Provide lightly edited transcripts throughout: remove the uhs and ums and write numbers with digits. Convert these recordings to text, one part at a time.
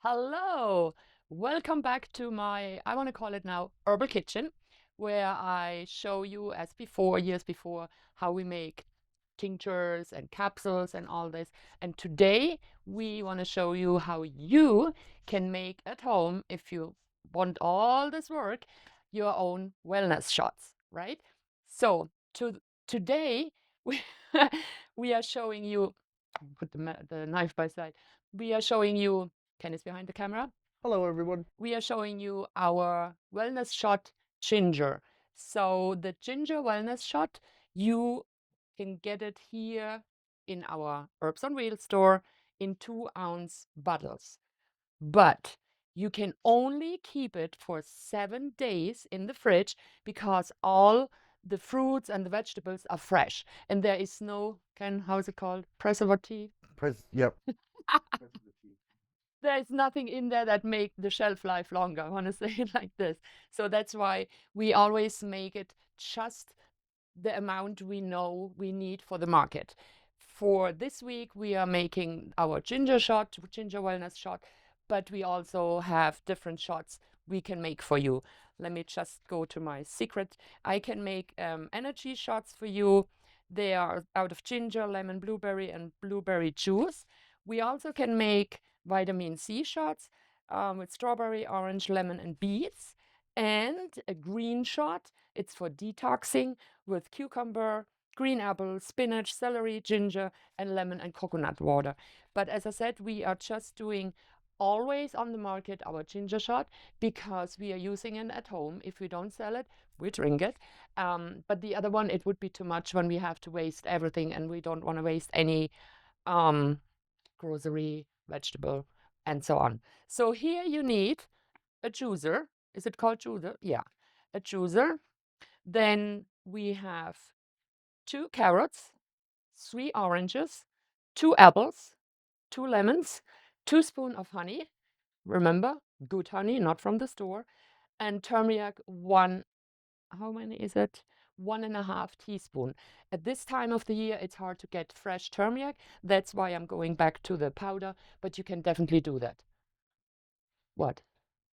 Hello, welcome back to my, I want to call it now, herbal kitchen, where I show you, as before, years before, how we make tinctures and capsules and all this. And today we want to show you how you can make at home, if you want all this work, your own wellness shots, right? So today we, we are showing you, put the knife by side, we are showing you, Ken is behind the camera. Hello, everyone. We are showing you our wellness shot ginger. So the ginger wellness shot, you can get it here in our Herbs on Wheels store in 2-ounce bottles. But you can only keep it for 7 days in the fridge because all the fruits and the vegetables are fresh and there is no, Ken, how's it called? Preservative? Yep. There's nothing in there that make the shelf life longer. I want to say it like this. So that's why we always make it just the amount we know we need for the market. For this week, we are making our ginger shot, ginger wellness shot, but we also have different shots we can make for you. Let me just go to my secret. I can make energy shots for you. They are out of ginger, lemon, blueberry, and blueberry juice. We also can make vitamin C shots with strawberry, orange, lemon, and beets. And a green shot, it's for detoxing with cucumber, green apple, spinach, celery, ginger, and lemon and coconut water. But as I said, we are just doing always on the market our ginger shot because we are using it at home. If we don't sell it, we drink it. But the other one, it would be too much when we have to waste everything, and we don't want to waste any grocery, vegetable, and so on. So here you need a juicer. Is it called juicer? Yeah, a juicer. Then we have 2 carrots, 3 oranges, 2 apples, 2 lemons, 2 spoons of honey. Remember, good honey, not from the store. And turmeric, how many is it? 1.5 teaspoon. At this time of the year, it's hard to get fresh turmeric. That's why I'm going back to the powder, but you can definitely do that. What?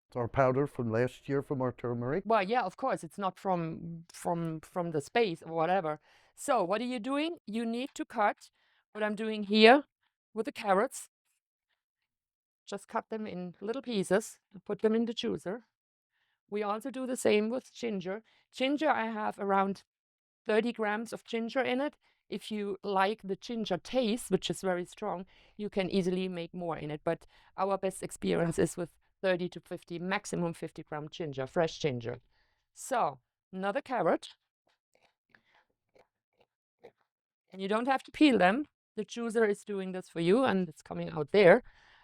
It's our powder from last year from our turmeric. Well, yeah, of course, it's not from the space or whatever. So what are you doing? You need to cut what I'm doing here with the carrots. Just cut them in little pieces and put them in the juicer. We also do the same with ginger. Ginger, I have around 30 grams of ginger in it. If you like the ginger taste, which is very strong, you can easily make more in it. But our best experience is with 30 to 50, maximum 50-gram ginger, fresh ginger. So, another carrot. And you don't have to peel them. The juicer is doing this for you, and it's coming out there.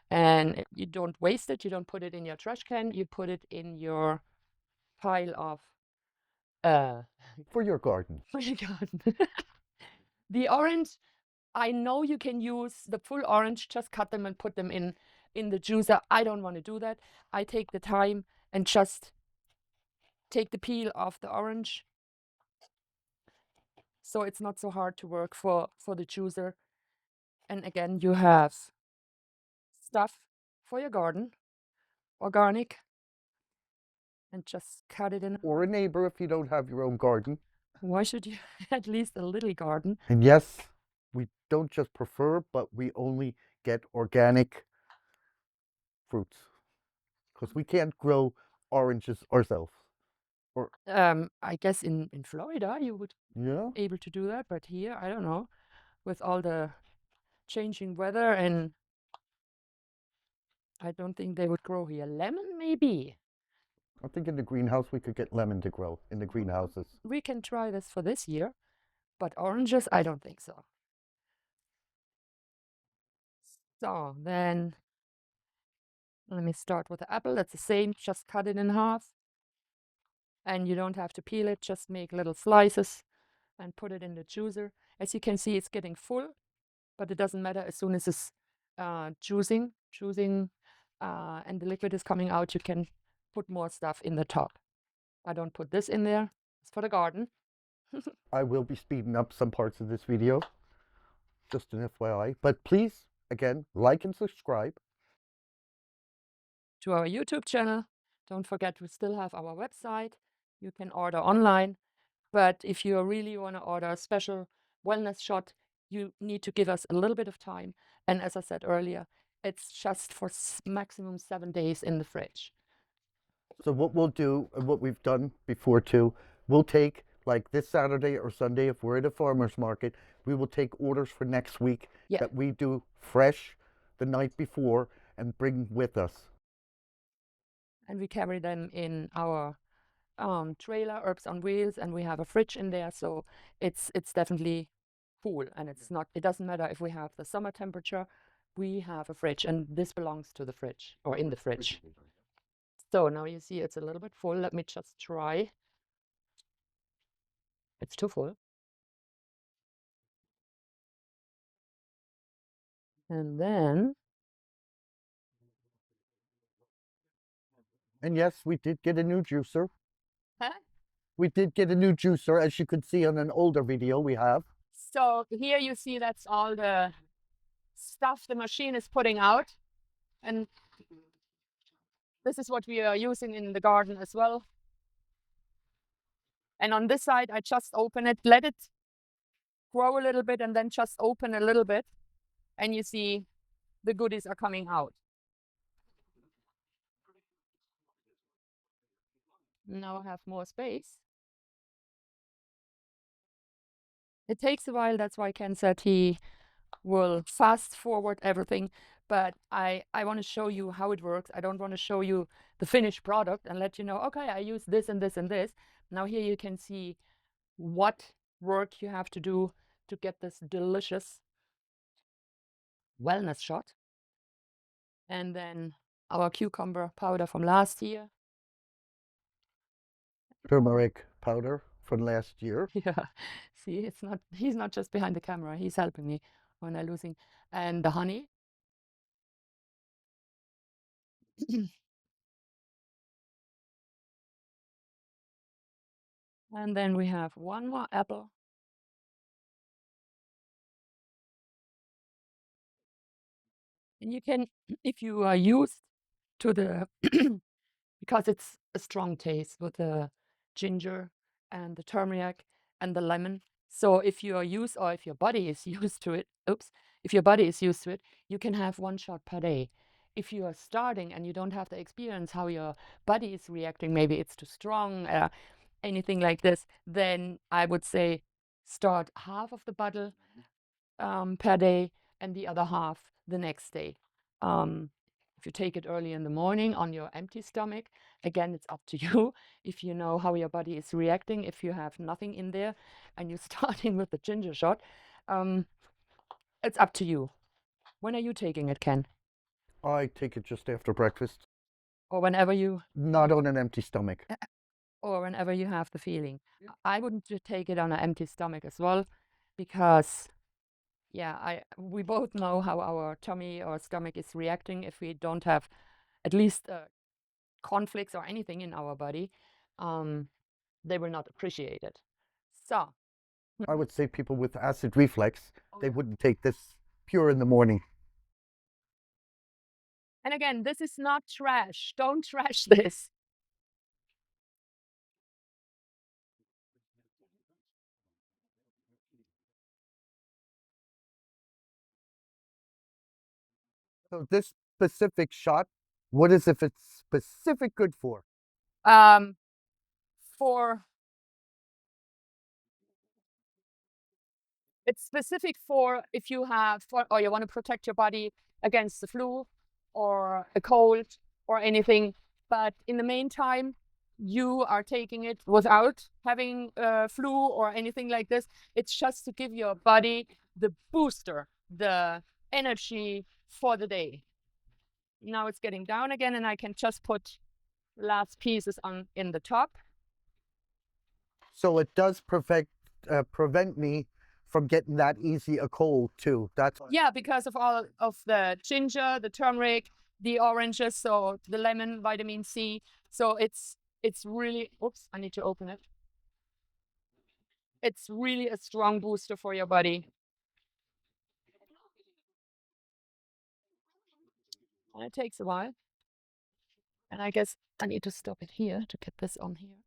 And you don't waste it. You don't put it in your trash can. You put it in your pile of uh, For your garden. for your garden. The orange, I know you can use the full orange, just cut them and put them in the juicer. I don't want to do that. I take the time and just take the peel off the orange, so it's not so hard to work for the juicer. And again, you have stuff for your garden, organic, and just cut it in. Or a neighbor if you don't have your own garden. Why should you at least a little garden? And yes, we don't just prefer, but we only get organic fruits. Because we can't grow oranges ourselves. Or, I guess in Florida you would yeah, able to do that, but here I don't know, with all the changing weather, and I don't think they would grow here. Lemon, maybe. I think in the greenhouse we could get lemon to grow in the greenhouses. We can try this for this year, but oranges, I don't think so. So then let me start with the apple. That's the same, just cut it in half. And you don't have to peel it, just make little slices and put it in the juicer. As you can see, it's getting full, but it doesn't matter. As soon as it's juicing, and the liquid is coming out, you can put more stuff in the top. I don't put this in there. It's for the garden. I will be speeding up some parts of this video. Just an FYI. But please, again, like and subscribe. to our YouTube channel. Don't forget, we still have our website. You can order online. But if you really want to order a special wellness shot, you need to give us a little bit of time. And as I said earlier, it's just for maximum 7 days in the fridge. So what we'll do, and what we've done before too, we'll take like this Saturday or Sunday if we're at a farmer's market, we will take orders for next week Yeah. that we do fresh the night before and bring with us. And we carry them in our trailer, Herbs on Wheels, and we have a fridge in there, so it's definitely cool. And it's not, it doesn't matter if we have the summer temperature, we have a fridge, and this belongs to the fridge or in the fridge. So now you see it's a little bit full. Let me just try. It's too full. And then, And yes, we did get a new juicer. huh? We did get a new juicer, as you could see on an older video we have. So here you see that's all the stuff the machine is putting out. And this is what we are using in the garden as well. And on this side, I just open it, let it grow a little bit, and then just open a little bit. And you see the goodies are coming out. Now I have more space. It takes a while. That's why Ken said he will fast forward everything. But I want to show you how it works. I don't want to show you the finished product and let you know, okay, I use this and this and this. Now here you can see what work you have to do to get this delicious wellness shot. And then our cucumber powder from last year. Turmeric powder from last year. Yeah, see, it's not, he's not just behind the camera, he's helping me when I'm losing. And the honey. And then we have one more apple. And you can, if you are used to the, because it's a strong taste with the ginger and the turmeric and the lemon. So if you are used, or if your body is used to it, if your body is used to it, you can have one shot per day. If you are starting and you don't have the experience how your body is reacting, maybe it's too strong, anything like this, then I would say start half of the bottle per day and the other half the next day. If you take it early in the morning on your empty stomach, again, it's up to you. If you know how your body is reacting, if you have nothing in there and you're starting with the ginger shot, it's up to you. When are you taking it, Ken? I take it just after breakfast. Or whenever you, Not on an empty stomach. or whenever you have the feeling. I wouldn't take it on an empty stomach as well, because yeah, we both know how our tummy or stomach is reacting if we don't have at least conflicts or anything in our body. They will not appreciate it. So I would say people with acid reflux, they yeah. wouldn't take this pure in the morning. And again, this is not trash. Don't trash this. So this specific shot, what is if it's specific good for? For It's specific for if you have, or you want to protect your body against the flu or a cold or anything. But in the meantime, you are taking it without having flu or anything like this. It's just to give your body the booster, the energy for the day. Now it's getting down again, and I can just put last pieces on in the top. So it does prevent me from getting that easy a cold too. That's Yeah, because of all of the ginger, the turmeric, the oranges, so the lemon, vitamin C. So it's really, oops, I need to open it. It's really a strong booster for your body. And it takes a while. And I guess I need to stop it here to get this on here.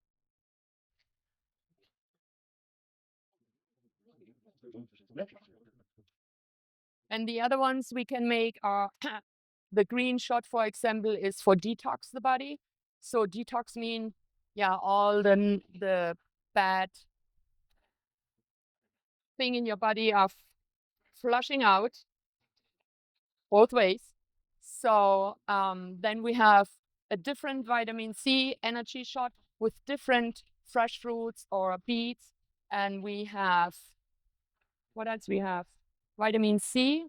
And the other ones we can make are the green shot, for example, is for detox the body. So detox mean, yeah, all the bad thing in your body are flushing out both ways. So then we have a different vitamin C energy shot with different fresh fruits or beets. And we have, what else we have? Vitamin C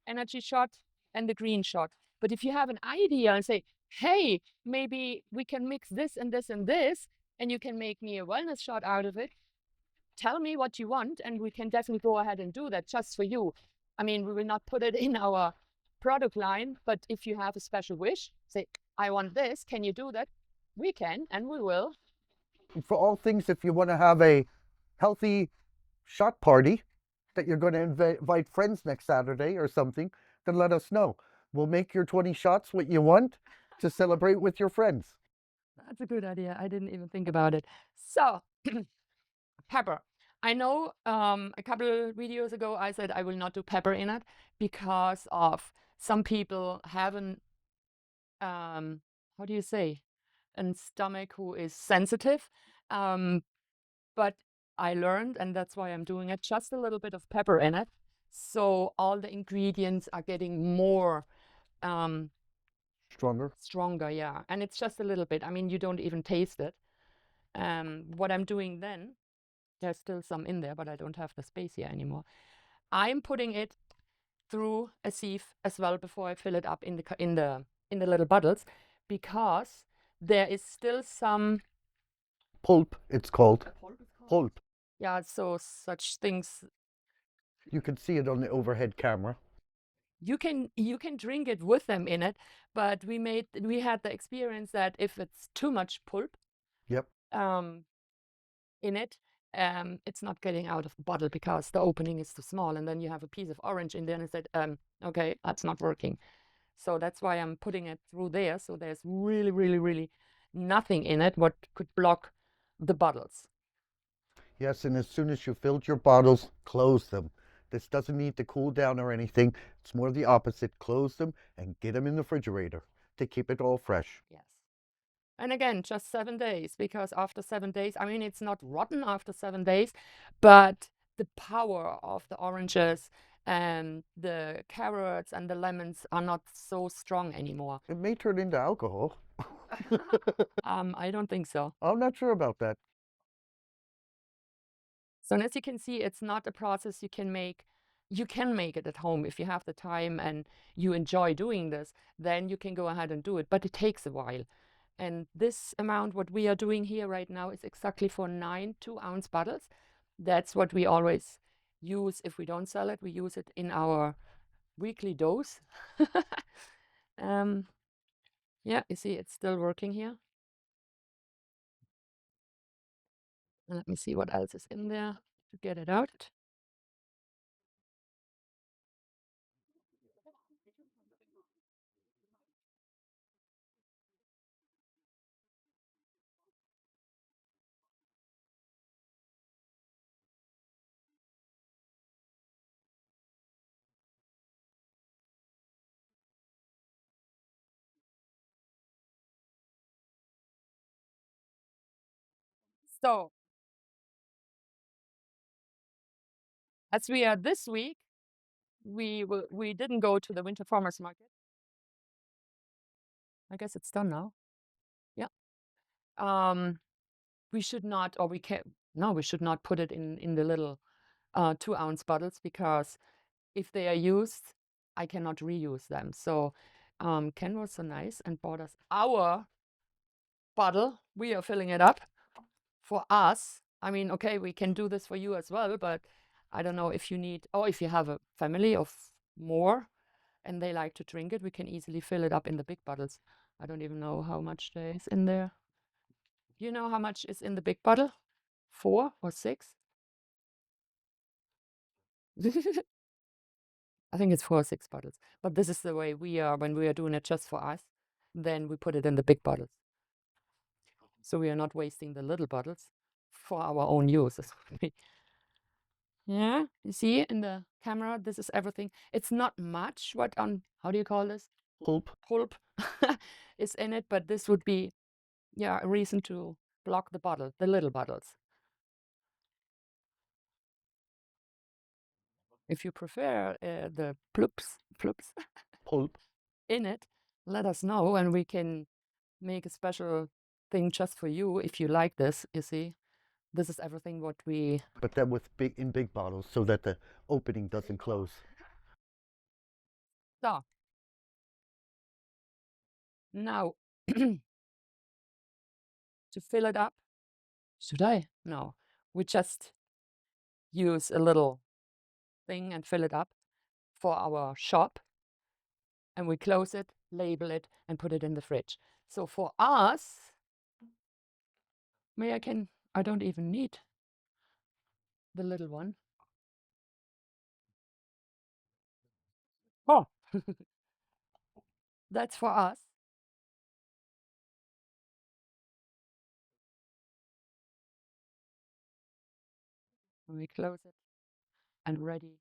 energy shot and the green shot. But if you have an idea and say, hey, maybe we can mix this and this and this, and you can make me a wellness shot out of it, tell me what you want, and we can definitely go ahead and do that just for you. I mean, we will not put it in our product line, but if you have a special wish, say, I want this, can you do that? We can, and we will. For all things, if you want to have a healthy shot party that you're going to invite friends next Saturday or something, then let us know. We'll make your 20 shots what you want to celebrate with your friends. That's a good idea. I didn't even think about it. So, pepper. I know a couple of videos ago I said I will not do pepper in it because of some people have an, how do you say, a stomach who is sensitive. But I learned, and that's why I'm doing it, just a little bit of pepper in it. So all the ingredients are getting more Stronger, yeah. And it's just a little bit. I mean, you don't even taste it. What I'm doing then, there's still some in there, but I don't have the space here anymore. I'm putting it through a sieve as well before I fill it up in the little bottles, because there is still some pulp, it's called. Pulp. Yeah, so such things. You can see it on the overhead camera. You can drink it with them in it, but we had the experience that if it's too much pulp, Yep. in it, it's not getting out of the bottle because the opening is too small, and then you have a piece of orange in there, and I said, okay, that's not working. So that's why I'm putting it through there. So there's really, really, really nothing in it what could block the bottles. Yes, and as soon as you filled your bottles, close them. This doesn't need to cool down or anything. It's more the opposite. Close them and get them in the refrigerator to keep it all fresh. Yes. And again, just 7 days, because after 7 days, I mean, it's not rotten after 7 days, but the power of the oranges and the carrots and the lemons are not so strong anymore. It may turn into alcohol. I don't think so. I'm not sure about that. So as you can see, it's not a process you can make. You can make it at home if you have the time and you enjoy doing this, then you can go ahead and do it, but it takes a while. And this amount, what we are doing here right now, is exactly for 9 2-ounce bottles. That's what we always use. If we don't sell it, we use it in our weekly dose. Yeah, you see, it's still working here. Let me see what else is in there to get it out. So as we are this week, we didn't go to the winter farmers market. I guess it's done now. Yeah. We should not, or we can no, we should not put it in the little 2-ounce bottles, because if they are used, I cannot reuse them. So Ken was so nice and bought us our bottle. We are filling it up for us. I mean, okay, we can do this for you as well, but I don't know if you need, or if you have a family of more and they like to drink it, we can easily fill it up in the big bottles. I don't even know how much there is in there. You know how much is in the big bottle? 4 or 6? I think it's 4 or 6 bottles. But this is the way we are when we are doing it just for us. then we put it in the big bottles. So we are not wasting the little bottles for our own use. Yeah, you see in the camera, this is everything. It's not much what on, how do you call this? Pulp. Pulp is in it, but this would be, yeah, a reason to block the bottle, the little bottles. If you prefer the plups Pulp. in it, let us know and we can make a special thing just for you if you like this. You see, this is everything what we. But then with big bottles so that the opening doesn't close. So now to fill it up, should I? No, we just use a little thing and fill it up for our shop, and we close it, label it, and put it in the fridge. So for us, I don't even need the little one. Oh, that's for us. And we close it and ready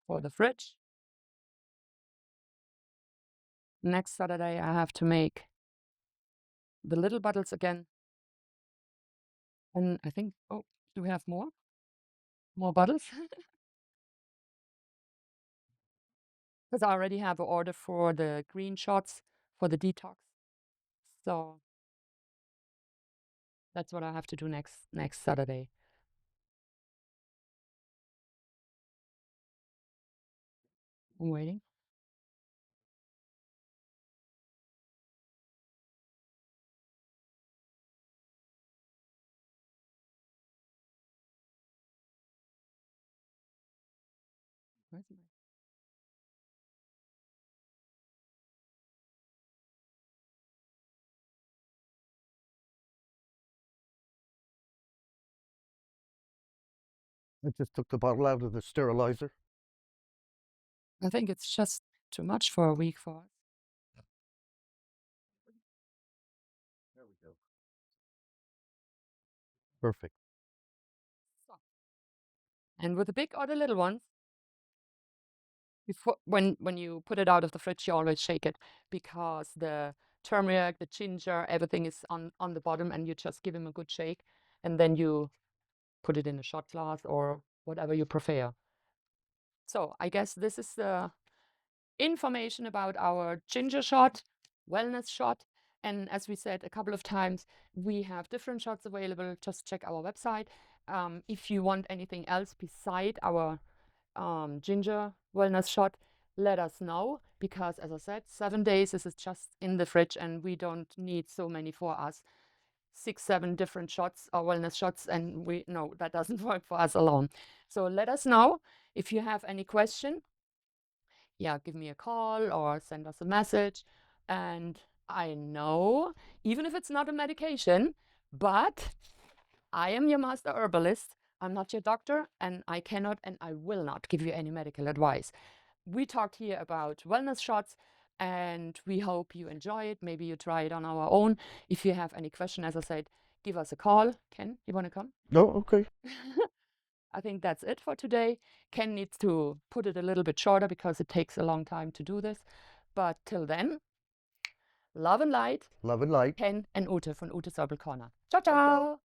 for the fridge. Next Saturday, I have to make the little bottles again. And I think, oh, do we have more? More bottles? Because I already have an order for the green shots for the detox. So that's what I have to do next Saturday. I'm waiting. Where's my... I just took the bottle out of the sterilizer. I think it's just too much for a week for us. There we go. Perfect. So. And with the big or the little ones, before, when you put it out of the fridge, you always shake it because the turmeric, the ginger, everything is on the bottom, and you just give them a good shake, and then you put it in a shot glass or whatever you prefer. So I guess this is the information about our ginger shot, wellness shot. And as we said a couple of times, we have different shots available. Just check our website. If you want anything else beside our ginger wellness shot, let us know, because as I said, 7 days, this is just in the fridge and we don't need so many for us. 6, 7 different shots or wellness shots, and we know that doesn't work for us alone. So let us know if you have any question. Yeah, give me a call or send us a message. And I know, even if it's not a medication, but I am your master herbalist. I'm not your doctor, and I cannot and I will not give you any medical advice. We talked here about wellness shots, and we hope you enjoy it. Maybe you try it on our own. If you have any question, as I said, give us a call. Ken, you want to come? No, okay. I think that's it for today. Ken needs to put it a little bit shorter because it takes a long time to do this. But till then, love and light. Love and light. Ken and Ute von Utes-Herbal-Corner. Ciao, ciao.